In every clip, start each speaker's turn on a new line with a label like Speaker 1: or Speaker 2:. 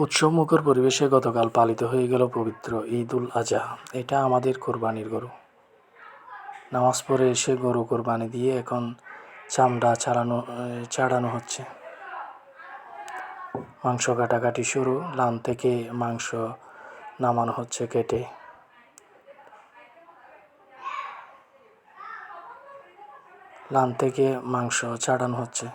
Speaker 1: উৎসবমুখর পরিবেশে গতকাল পালিত হয়ে গেল পবিত্র ঈদ-উল আজহা। এটা আমাদের কোরবানির গরু। নামাজ পড়ে এসে গরু কোরবানি দিয়ে এখন চামড়া ছাড়ানো হচ্ছে। মাংস কাটাকাটি শুরু। লান থেকে মাংস নামানো হচ্ছে কেটে। লান থেকে মাংস ছাড়ানো হচ্ছে।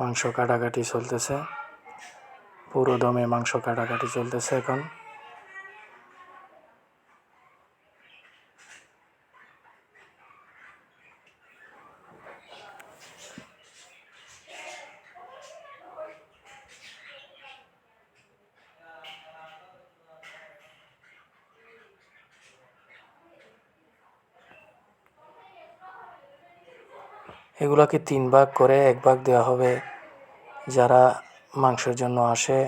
Speaker 1: মাংস কাটাকাটি চলতেছে, পুরো দমে মাংস কাটাকাটি চলতেছে এখন। এগুলাকে 3 ভাগ করে 1 ভাগ দেওয়া হবে যারা মাংসের জন্য আসে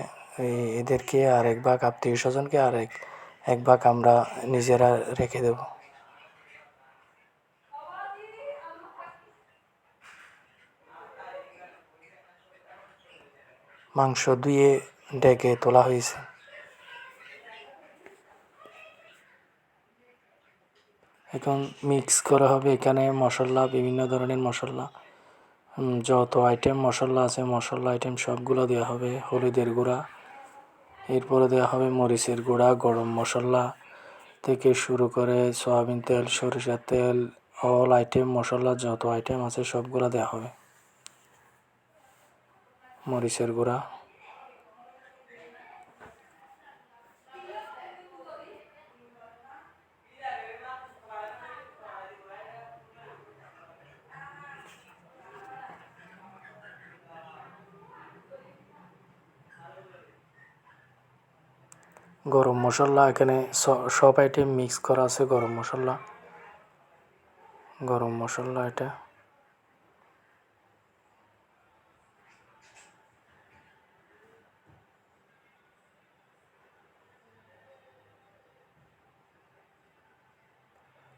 Speaker 1: এদেরকে, আর 1 ভাগ আত্মীয় স্বজনকে, আর এক ভাগ আমরা নিজেরা রেখে দেব। মাংস ধুয়ে ডেকে তোলা হয়েছে। এখন মিক্স করা হবে এখানে মশলা, বিভিন্ন ধরনের মশলা, যত আইটেম মশলা আছে মশলা আইটেম সবগুলো দেওয়া হবে। হলুদের গুঁড়া, এরপরে দেওয়া হবে মরিচের গুঁড়া, গরম মশলা থেকে শুরু করে সয়াবিন তেল, সরিষার তেল, অল আইটেম মশলা যত আইটেম আছে সবগুলো দেওয়া হবে। মরিচের গুঁড়া, গরম মশলা, এখানে সব আইটেম মিক্স করা আছে। গরম মশলা এটা।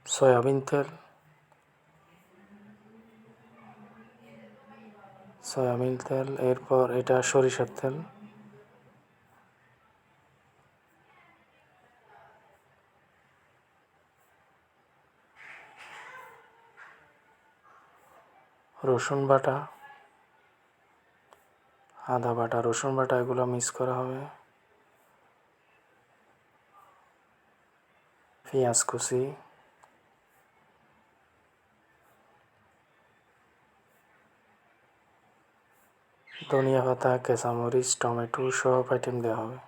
Speaker 1: সয়াবিন তেল, এরপর এটা সরিষার তেল, রসুন বাটা, আদা বাটা, রসুন বাটা, এগুলো মিক্স করা হবে। পেঁয়াজ কুচি, ধনিয়া পাতা, কাঁচামরিচ, টমেটো সব আইটেম দেওয়া হবে।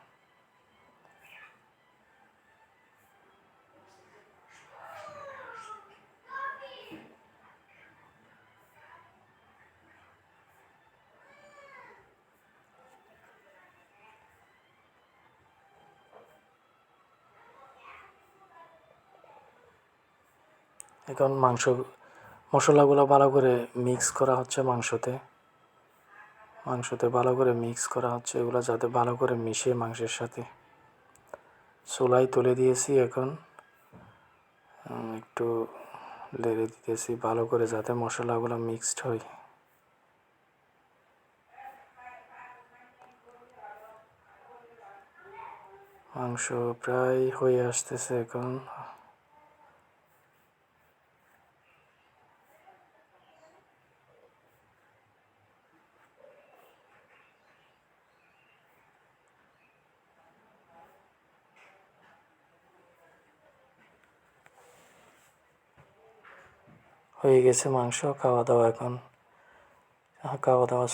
Speaker 1: এখন মশলাগুলো ভালো করে মিক্স করা হচ্ছে। মাংসতে ভালো করে মিক্স করা হচ্ছে, এগুলো যাতে ভালো করে মিশে মাংসের সাথে। চুলায় তুলে দিয়েছি, এখন একটু লেড়ে দিতেছি ভালো করে যাতে মশলাগুলো মিক্সড হয়। মাংস প্রায় হয়ে আসতেছে এখন। হয়ে গেছে মাংস, খাওয়া দাওয়া এখন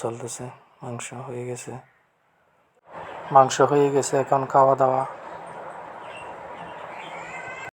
Speaker 1: চলতেছে। মাংস হয়ে গেছে এখন খাওয়া দাওয়া।